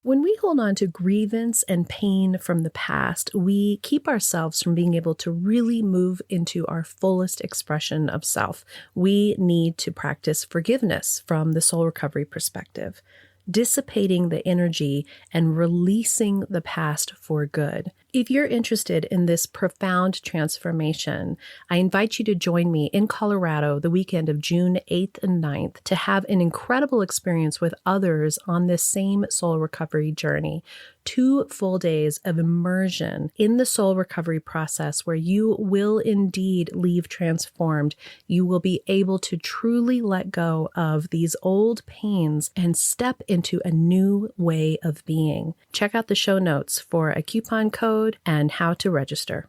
When we hold on to grievance and pain from the past, we keep ourselves from being able to really move into our fullest expression of self. We need to practice forgiveness from the soul recovery perspective, dissipating the energy and releasing the past for good. If you're interested in this profound transformation, I invite you to join me in Colorado the weekend of June 8th and 9th to have an incredible experience with others on this same soul recovery journey. 2 full days of immersion in the soul recovery process where you will indeed leave transformed. You will be able to truly let go of these old pains and step into a new way of being. Check out the show notes for a coupon code and how to register.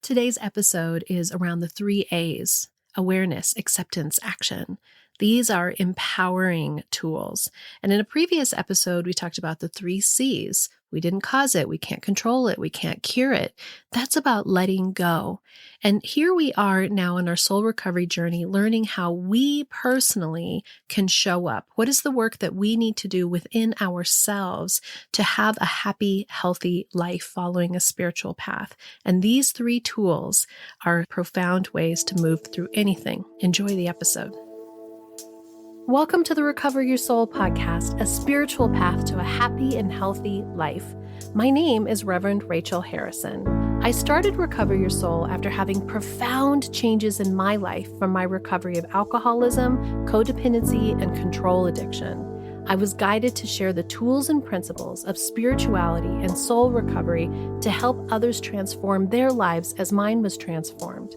Today's episode is around the 3 A's: awareness, acceptance, action. These are empowering tools. And in a previous episode, we talked about the 3 C's. We didn't cause it. We can't control it. We can't cure it. That's about letting go. And here we are now in our soul recovery journey, learning how we personally can show up. What is the work that we need to do within ourselves to have a happy, healthy life following a spiritual path? And these 3 tools are profound ways to move through anything. Enjoy the episode. Welcome to the Recover Your Soul podcast, a spiritual path to a happy and healthy life. My name is Reverend Rachel Harrison. I started Recover Your Soul after having profound changes in my life from my recovery of alcoholism, codependency, and control addiction. I was guided to share the tools and principles of spirituality and soul recovery to help others transform their lives as mine was transformed.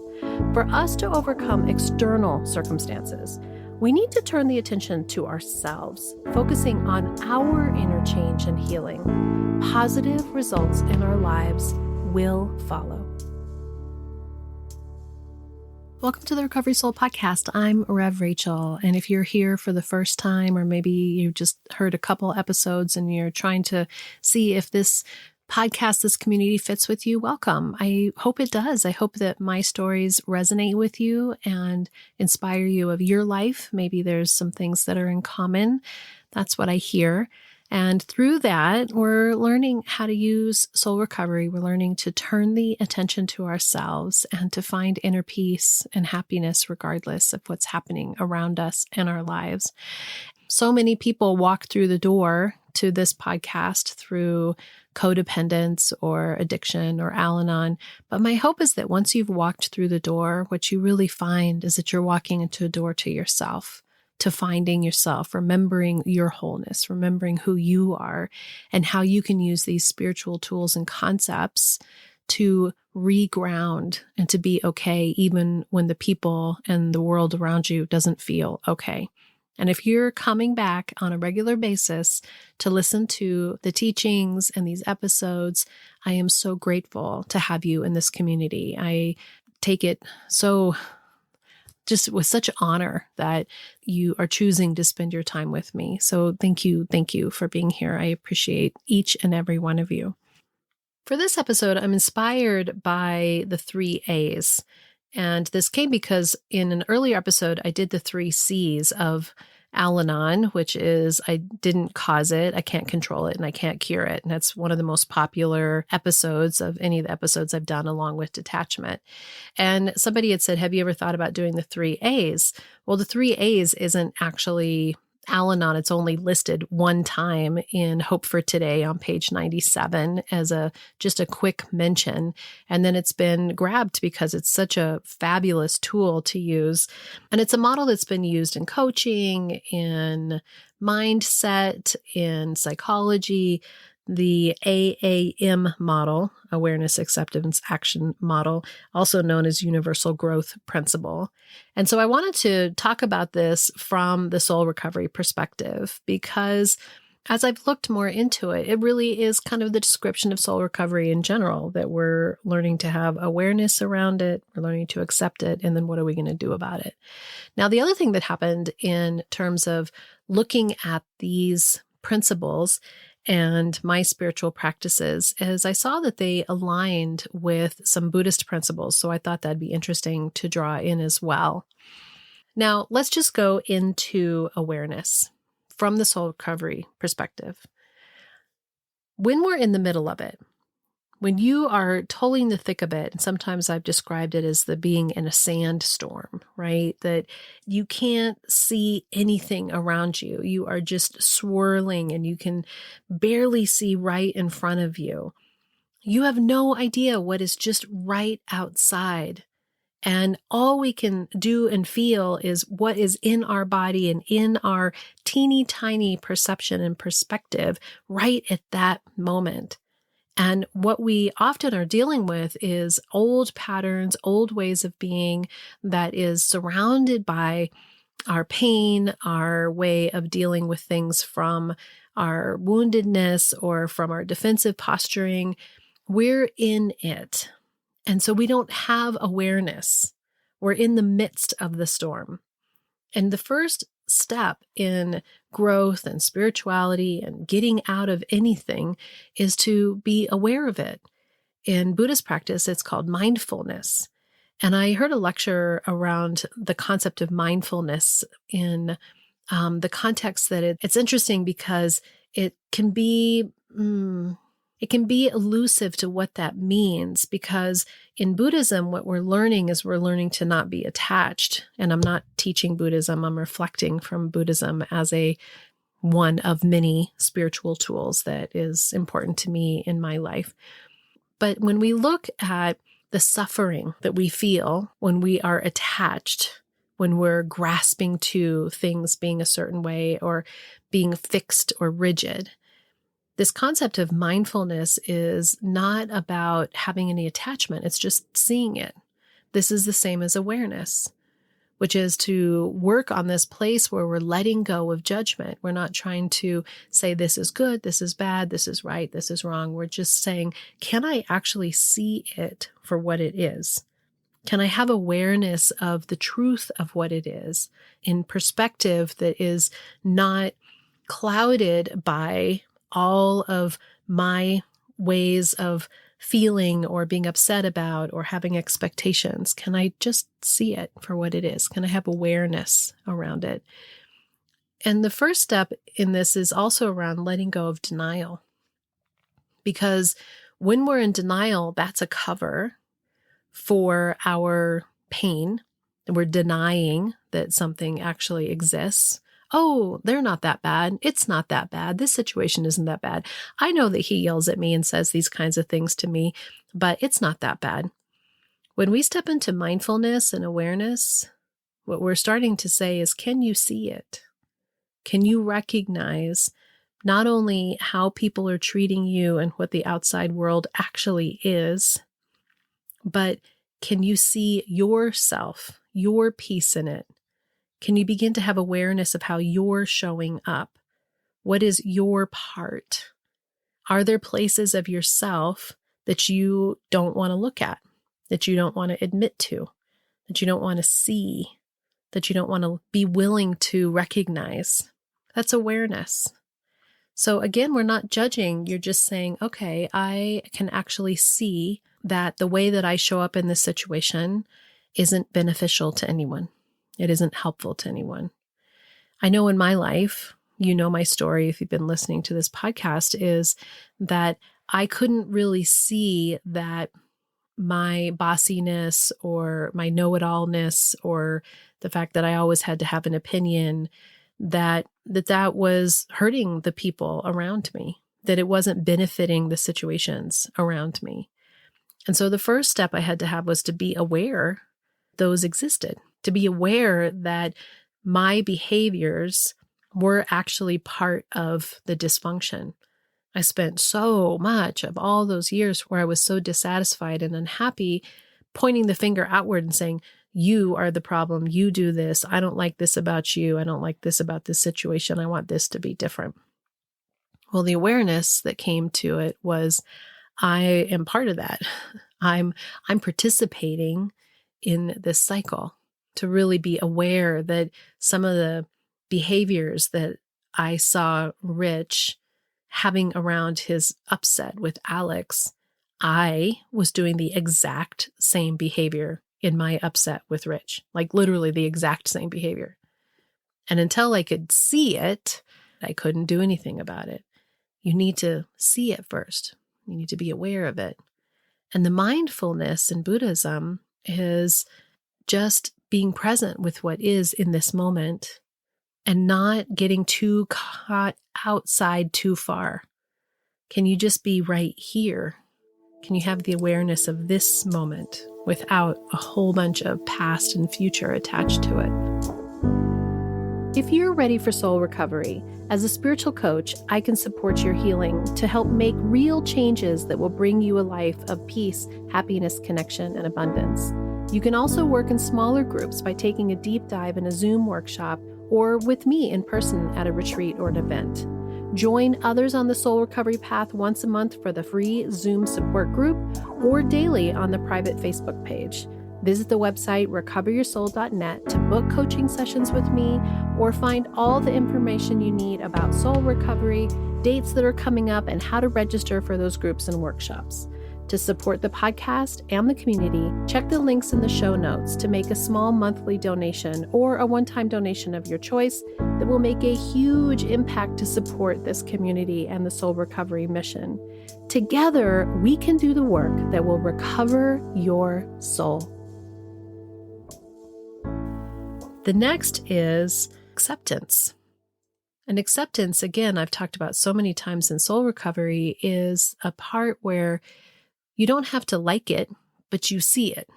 For us to overcome external circumstances, we need to turn the attention to ourselves, focusing on our inner change and healing. Positive results in our lives will follow. Welcome to the Recovery Soul podcast. I'm Rev Rachel. And if you're here for the first time, or maybe you just heard a couple episodes and you're trying to see if this podcast, this community fits with you, welcome. I hope it does. I hope that my stories resonate with you and inspire you of your life. Maybe there's some things that are in common. That's what I hear. And through that, we're learning how to use soul recovery. We're learning to turn the attention to ourselves and to find inner peace and happiness regardless of what's happening around us in our lives. So many people walk through the door to this podcast through codependence or addiction or Al-Anon. But my hope is that once you've walked through the door, what you really find is that you're walking into a door to yourself, to finding yourself, remembering your wholeness, remembering who you are, and how you can use these spiritual tools and concepts to reground and to be okay, even when the people and the world around you doesn't feel okay. And if you're coming back on a regular basis to listen to the teachings and these episodes, I am so grateful to have you in this community. I take it just with such honor that you are choosing to spend your time with me. So thank you for being here. I appreciate each and every one of you. For this episode, I'm inspired by the 3 A's. And this came because in an earlier episode, I did the 3 C's of Al-Anon, which is I didn't cause it, I can't control it, and I can't cure it. And that's one of the most popular episodes of any of the episodes I've done, along with detachment. And somebody had said, have you ever thought about doing the 3 A's? Well, the 3 A's isn't actually Al-Anon. It's only listed one time in Hope for Today on page 97 as just a quick mention. And then it's been grabbed because it's such a fabulous tool to use. And it's a model that's been used in coaching, in mindset, in psychology. The AAM model, awareness, acceptance, action model, also known as universal growth principle. And so I wanted to talk about this from the soul recovery perspective, because as I've looked more into it, it really is kind of the description of soul recovery in general, that we're learning to have awareness around it, we're learning to accept it, and then what are we going to do about it? Now, the other thing that happened in terms of looking at these principles and my spiritual practices is I saw that they aligned with some Buddhist principles. So I thought that'd be interesting to draw in as well. Now, let's just go into awareness from the soul recovery perspective. when we're in the middle of it, when you are totally in the thick of it, and sometimes I've described it as the being in a sandstorm, right? That you can't see anything around you. You are just swirling and you can barely see right in front of you. You have no idea what is just right outside. And all we can do and feel is what is in our body and in our teeny tiny perception and perspective right at that moment. And what we often are dealing with is old patterns, old ways of being that is surrounded by our pain, our way of dealing with things from our woundedness or from our defensive posturing. We're in it. And so we don't have awareness. We're in the midst of the storm. And the first step in growth and spirituality and getting out of anything is to be aware of it. In Buddhist practice, it's called mindfulness. And I heard a lecture around the concept of mindfulness in the context that it's interesting because it can be elusive to what that means, because in Buddhism, what we're learning is we're learning to not be attached. And I'm not teaching Buddhism. I'm reflecting from Buddhism as one of many spiritual tools that is important to me in my life. But when we look at the suffering that we feel when we are attached, when we're grasping to things being a certain way or being fixed or rigid, this concept of mindfulness is not about having any attachment. It's just seeing it. This is the same as awareness, which is to work on this place where we're letting go of judgment. We're not trying to say this is good, this is bad, this is right, this is wrong. We're just saying, can I actually see it for what it is? Can I have awareness of the truth of what it is in perspective that is not clouded by all of my ways of feeling or being upset about or having expectations? Can I just see it for what it is? Can I have awareness around it? And the first step in this is also around letting go of denial. Because when we're in denial, that's a cover for our pain. We're denying that something actually exists. Oh, they're not that bad. It's not that bad. This situation isn't that bad. I know that he yells at me and says these kinds of things to me, but it's not that bad. When we step into mindfulness and awareness, what we're starting to say is, can you see it? Can you recognize not only how people are treating you and what the outside world actually is, but can you see yourself, your piece in it? Can you begin to have awareness of how you're showing up? What is your part? Are there places of yourself that you don't want to look at, that you don't want to admit to, that you don't want to see, that you don't want to be willing to recognize? That's awareness. So again, we're not judging. You're just saying, okay, I can actually see that the way that I show up in this situation isn't beneficial to anyone. It isn't helpful to anyone. I know in my life, you know my story if you've been listening to this podcast, is that I couldn't really see that my bossiness or my know-it-allness or the fact that I always had to have an opinion, that was hurting the people around me, that it wasn't benefiting the situations around me. And so the first step I had to have was to be aware those existed, to be aware that my behaviors were actually part of the dysfunction. I spent so much of all those years where I was so dissatisfied and unhappy, pointing the finger outward and saying, you are the problem. You do this. I don't like this about you. I don't like this about this situation. I want this to be different. Well, the awareness that came to it was, I am part of that. I'm participating in this cycle, to really be aware that some of the behaviors that I saw Rich having around his upset with Alex, I was doing the exact same behavior in my upset with Rich, like literally the exact same behavior. And until I could see it, I couldn't do anything about it. You need to see it first. You need to be aware of it. And the mindfulness in Buddhism is just being present with what is in this moment and not getting too caught outside too far. Can you just be right here? Can you have the awareness of this moment without a whole bunch of past and future attached to it? If you're ready for soul recovery, as a spiritual coach, I can support your healing to help make real changes that will bring you a life of peace, happiness, connection, and abundance. You can also work in smaller groups by taking a deep dive in a Zoom workshop or with me in person at a retreat or an event. Join others on the soul recovery path once a month for the free Zoom support group or daily on the private Facebook page. Visit the website recoveryoursoul.net to book coaching sessions with me or find all the information you need about soul recovery, dates that are coming up, and how to register for those groups and workshops. To support the podcast and the community, check the links in the show notes to make a small monthly donation or a one-time donation of your choice that will make a huge impact to support this community and the soul recovery mission. Together, we can do the work that will recover your soul. The next is acceptance. And acceptance, again, I've talked about so many times in soul recovery, is a part where you don't have to like it, but you see it.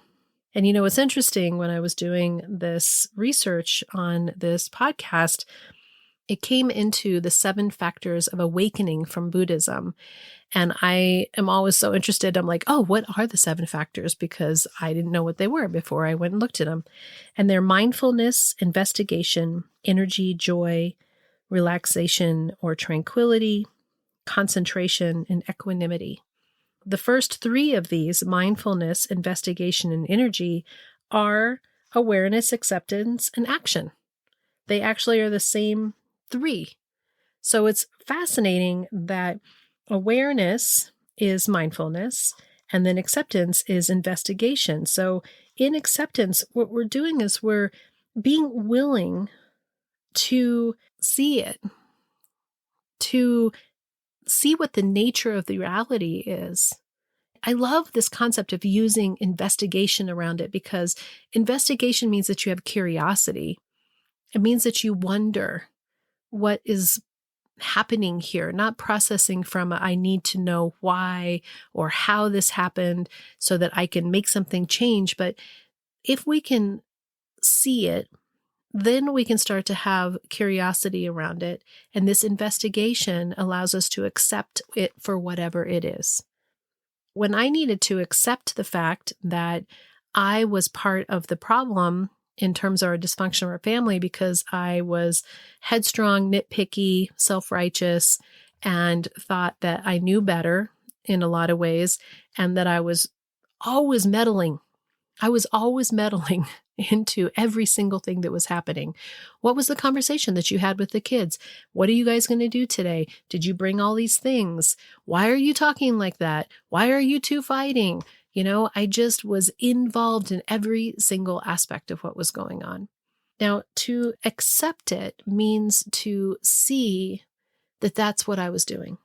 And it's interesting, when I was doing this research on this podcast, it came into the 7 factors of awakening from Buddhism. And I am always so interested. I'm like, oh, what are the 7 factors? Because I didn't know what they were before I went and looked at them. And they're mindfulness, investigation, energy, joy, relaxation or tranquility, concentration, and equanimity. The first 3 of these, mindfulness, investigation, and energy, are awareness, acceptance, and action. They actually are the same 3. So it's fascinating that awareness is mindfulness, and then acceptance is investigation. So in acceptance, what we're doing is we're being willing to see it, to see what the nature of the reality is. I love this concept of using investigation around it, because investigation means that you have curiosity. It means that you wonder what is happening here, not processing from I need to know why or how this happened so that I can make something change. But if we can see it, then we can start to have curiosity around it. And this investigation allows us to accept it for whatever it is. When I needed to accept the fact that I was part of the problem in terms of our dysfunction of our family, because I was headstrong, nitpicky, self-righteous, and thought that I knew better in a lot of ways, and that I was always meddling. I was always meddling into every single thing that was happening. What was the conversation that you had with the kids? What are you guys going to do today? Did you bring all these things? Why are you talking like that? Why are you two fighting? I just was involved in every single aspect of what was going on. Now, to accept it means to see that that's what I was doing.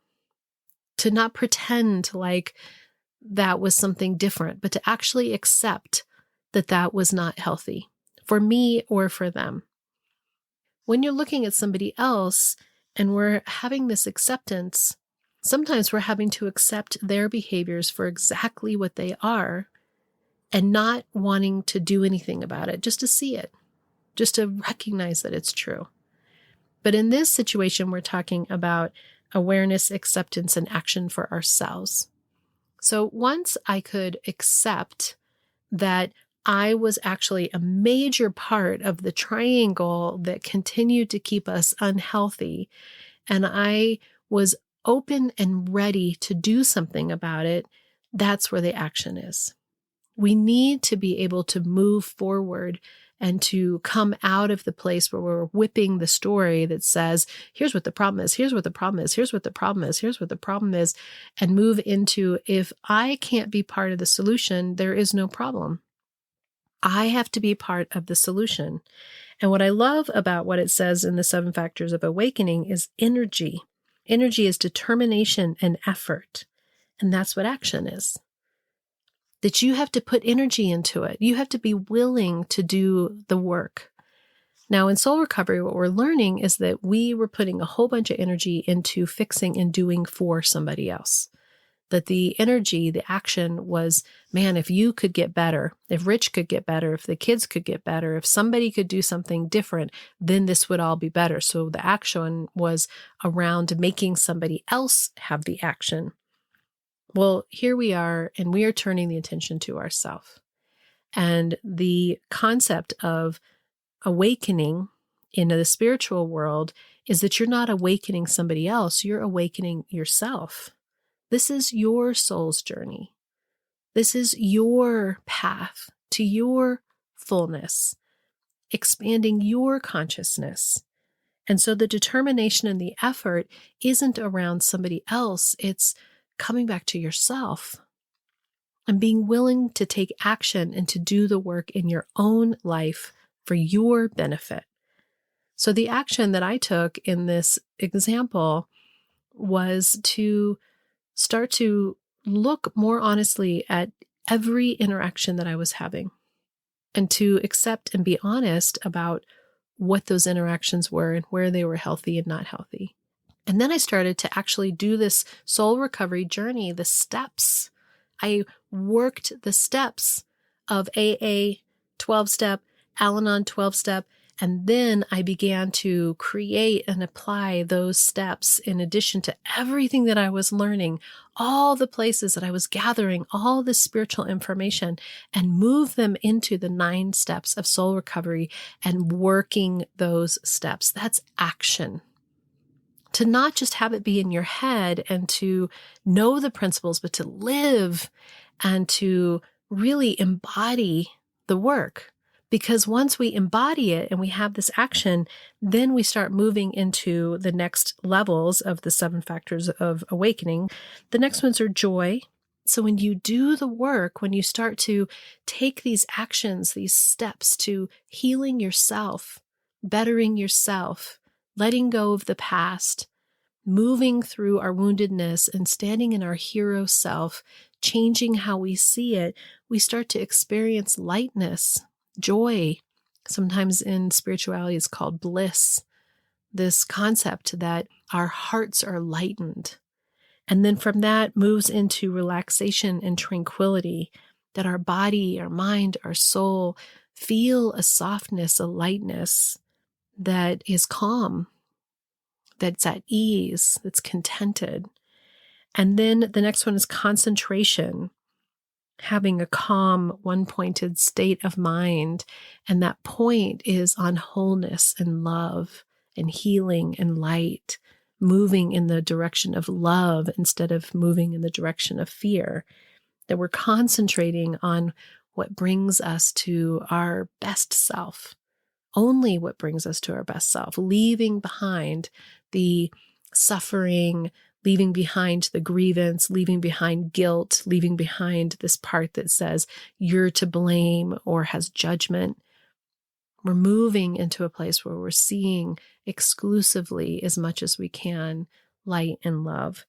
To not pretend like that was something different, but to actually accept that that was not healthy for me or for them. When you're looking at somebody else and we're having this acceptance, sometimes we're having to accept their behaviors for exactly what they are and not wanting to do anything about it, just to see it, just to recognize that it's true. But in this situation, we're talking about awareness, acceptance, and action for ourselves. So once I could accept that I was actually a major part of the triangle that continued to keep us unhealthy, and I was open and ready to do something about it, that's where the action is. We need to be able to move forward and to come out of the place where we're whipping the story that says, here's what the problem is, here's what the problem is, here's what the problem is, here's what the problem is, and move into, if I can't be part of the solution, there is no problem. I have to be part of the solution. And what I love about what it says in the 7 factors of awakening is energy. Energy is determination and effort. And that's what action is. That you have to put energy into it. You have to be willing to do the work. Now, in soul recovery, what we're learning is that we were putting a whole bunch of energy into fixing and doing for somebody else. That the energy, the action was, man, if you could get better, if Rich could get better, if the kids could get better, if somebody could do something different, then this would all be better. So the action was around making somebody else have the action. Well, here we are, and we are turning the attention to ourselves. And the concept of awakening in the spiritual world is that you're not awakening somebody else, you're awakening yourself. This is your soul's journey. This is your path to your fullness, expanding your consciousness. And so the determination and the effort isn't around somebody else, it's coming back to yourself and being willing to take action and to do the work in your own life for your benefit. So the action that I took in this example was to start to look more honestly at every interaction that I was having and to accept and be honest about what those interactions were and where they were healthy and not healthy. And then I started to actually do this soul recovery journey, the steps. I worked the steps of AA 12-step, Al-Anon 12-step, and then I began to create and apply those steps in addition to everything that I was learning, all the places that I was gathering all this spiritual information, and move them into the 9 steps of soul recovery and working those steps. That's action. To not just have it be in your head and to know the principles, but to live and to really embody the work. Because once we embody it and we have this action, then we start moving into the next levels of the 7 factors of awakening. The next ones are joy. So when you do the work, when you start to take these actions, these steps to healing yourself, bettering yourself, letting go of the past, moving through our woundedness and standing in our hero self, changing how we see it, we start to experience lightness, joy. Sometimes in spirituality it's called bliss, this concept that our hearts are lightened. And then from that moves into relaxation and tranquility, that our body, our mind, our soul feel a softness, a lightness that is calm, that's at ease, that's contented. And then the next one is concentration, having a calm, one-pointed state of mind. And that point is on wholeness and love and healing and light, moving in the direction of love instead of moving in the direction of fear. That we're concentrating on what brings us to our best self, only what brings us to our best self, leaving behind the suffering, leaving behind the grievance, leaving behind guilt, leaving behind this part that says you're to blame or has judgment. We're moving into a place where we're seeing exclusively as much as we can light and love.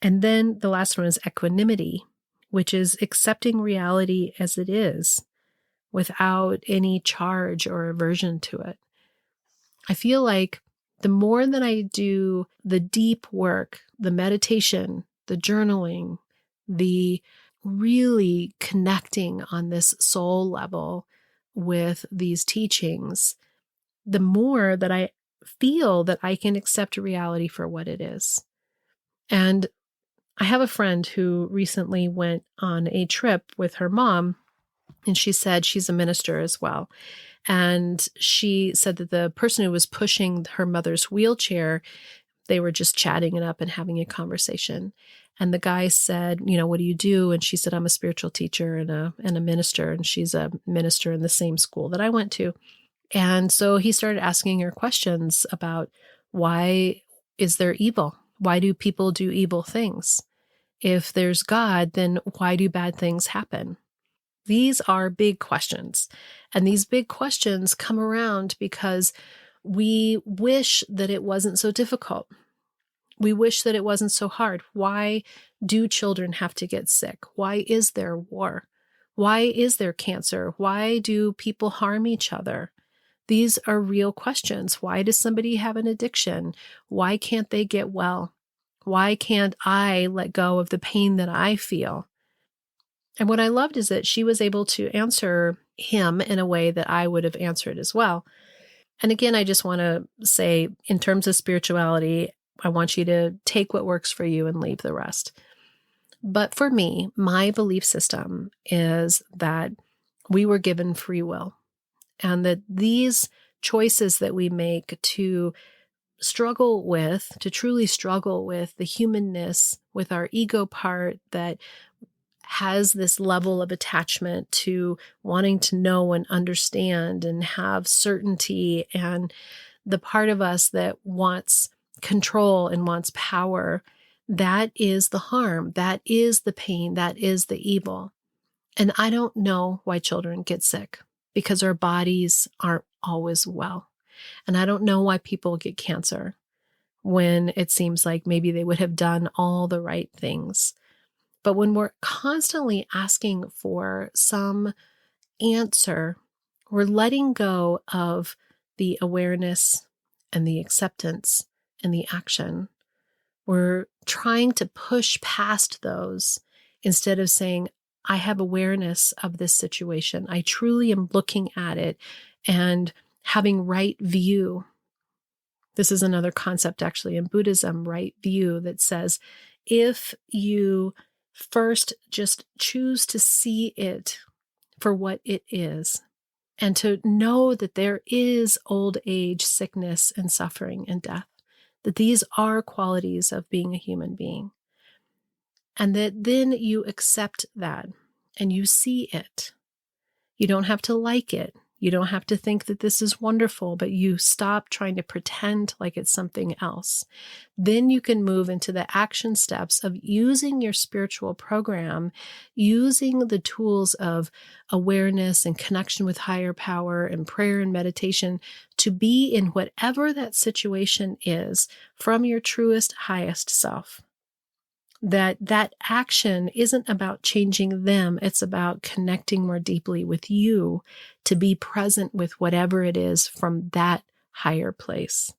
And then the last one is equanimity, which is accepting reality as it is without any charge or aversion to it. I feel like the more that I do the deep work, the meditation, the journaling, the really connecting on this soul level with these teachings, the more that I feel that I can accept reality for what it is. And I have a friend who recently went on a trip with her mom, and she said she's a minister as well. And she said that the person who was pushing her mother's wheelchair, they were just chatting it up and having a conversation. And the guy said, what do you do? And she said, I'm a spiritual teacher and a minister. And she's a minister in the same school that I went to. And so he started asking her questions about why is there evil? Why do people do evil things? If there's God, then why do bad things happen? These are big questions. And these big questions come around because we wish that it wasn't so difficult. We wish that it wasn't so hard. Why do children have to get sick? Why is there war? Why is there cancer? Why do people harm each other? These are real questions. Why does somebody have an addiction? Why can't they get well? Why can't I let go of the pain that I feel? And what I loved is that she was able to answer him in a way that I would have answered as well. And again, I just want to say, in terms of spirituality, I want you to take what works for you and leave the rest. But for me, my belief system is that we were given free will, and that these choices that we make to truly struggle with the humanness, with our ego part that has this level of attachment to wanting to know and understand and have certainty, and the part of us that wants control and wants power, that is the harm, that is the pain, that is the evil. And I don't know why children get sick, because our bodies aren't always well. And I don't know why people get cancer when it seems like maybe they would have done all the right things. But when we're constantly asking for some answer, we're letting go of the awareness and the acceptance and the action. We're trying to push past those instead of saying, I have awareness of this situation. I truly am looking at it and having right view. This is another concept actually in Buddhism, right view, that says if you first just choose to see it for what it is, and to know that there is old age, sickness, and suffering and death, that these are qualities of being a human being, and that then you accept that and you see it. You don't have to like it. You don't have to think that this is wonderful, but you stop trying to pretend like it's something else. Then you can move into the action steps of using your spiritual program, using the tools of awareness and connection with higher power and prayer and meditation to be in whatever that situation is from your truest, highest self. That action isn't about changing them. It's about connecting more deeply with you to be present with whatever it is from that higher place.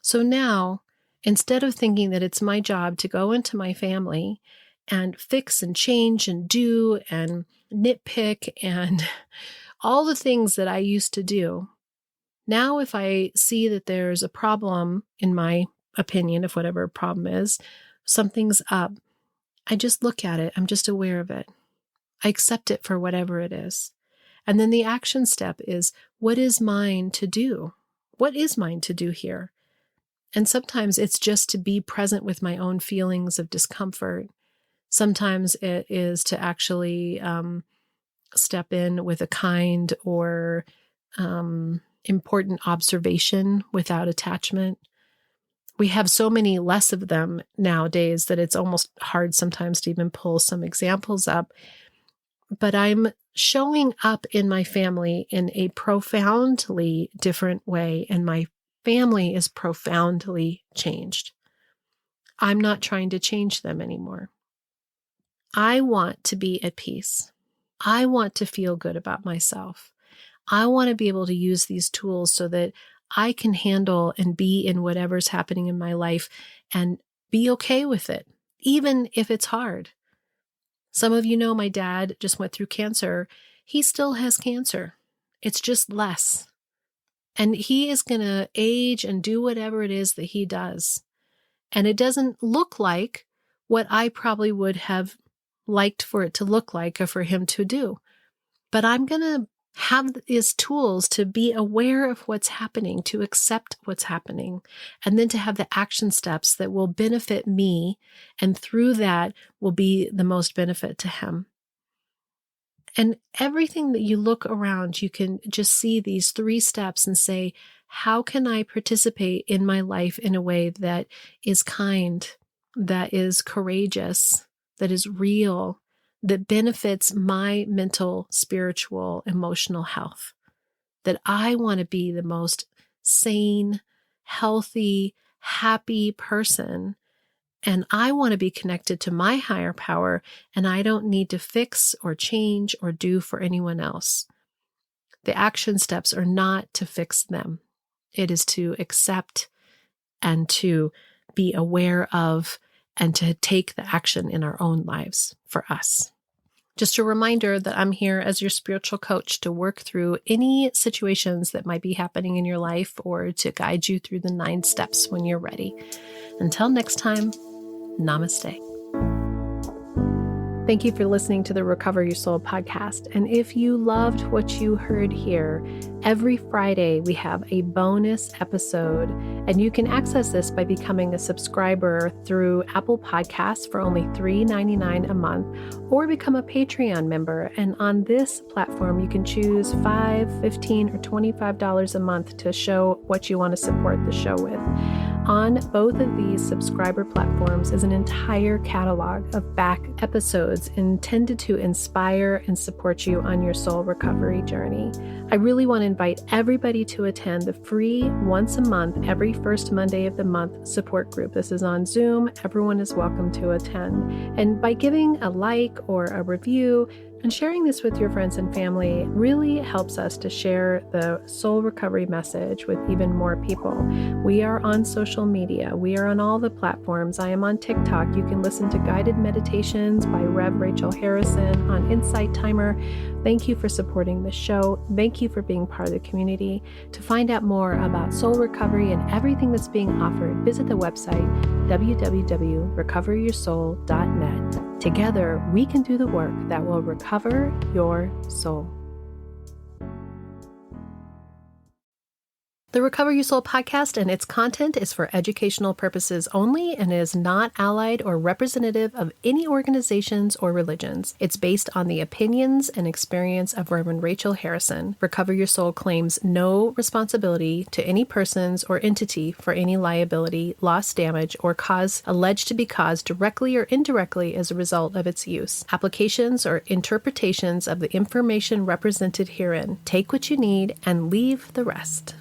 So now, instead of thinking that it's my job to go into my family and fix and change and do and nitpick and all the things that I used to do, now if I see that there's a problem, in my opinion, of whatever problem is, something's up, I just look at it. I'm just aware of it. I accept it for whatever it is. And then the action step is, what is mine to do? What is mine to do here? And sometimes it's just to be present with my own feelings of discomfort. Sometimes it is to actually step in with a kind or important observation without attachment. We have so many less of them nowadays that it's almost hard sometimes to even pull some examples up. But I'm showing up in my family in a profoundly different way, and my family is profoundly changed. I'm not trying to change them anymore. I want to be at peace. I want to feel good about myself. I want to be able to use these tools so that I can handle and be in whatever's happening in my life and be okay with it, even if it's hard. Some of you know my dad just went through cancer. He still has cancer. It's just less. And he is going to age and do whatever it is that he does. And it doesn't look like what I probably would have liked for it to look like or for him to do. But I'm going to have his tools to be aware of what's happening, to accept what's happening, and then to have the action steps that will benefit me, and through that will be the most benefit to him. And everything that you look around, you can just see these 3 steps and say, how can I participate in my life in a way that is kind, that is courageous, that is real, that benefits my mental, spiritual, emotional health? That I want to be the most sane, healthy, happy person. And I want to be connected to my higher power, and I don't need to fix or change or do for anyone else. The action steps are not to fix them. It is to accept and to be aware of and to take the action in our own lives for us. Just a reminder that I'm here as your spiritual coach to work through any situations that might be happening in your life or to guide you through the 9 steps when you're ready. Until next time, namaste. Thank you for listening to the Recover Your Soul podcast. And if you loved what you heard here, every Friday we have a bonus episode, and you can access this by becoming a subscriber through Apple Podcasts for only $3.99 a month, or become a Patreon member. And on this platform, you can choose $5, $15, or $25 a month to show what you want to support the show with. On both of these subscriber platforms is an entire catalog of back episodes intended to inspire and support you on your soul recovery journey. I really want to invite everybody to attend the free once a month, every first Monday of the month support group. This is on Zoom. Everyone is welcome to attend. And by giving a like or a review and sharing this with your friends and family really helps us to share the soul recovery message with even more people. We are on social media. We are on all the platforms. I am on TikTok. You can listen to guided meditations by Rev Rachel Harrison on Insight Timer. Thank you for supporting the show. Thank you for being part of the community. To find out more about soul recovery and everything that's being offered, visit the website www.recoveryoursoul.net. Together, we can do the work that will recover your soul. The Recover Your Soul podcast and its content is for educational purposes only and is not allied or representative of any organizations or religions. It's based on the opinions and experience of Reverend Rachel Harrison. Recover Your Soul claims no responsibility to any persons or entity for any liability, loss, damage, or cause alleged to be caused directly or indirectly as a result of its use. Applications or interpretations of the information represented herein. Take what you need and leave the rest.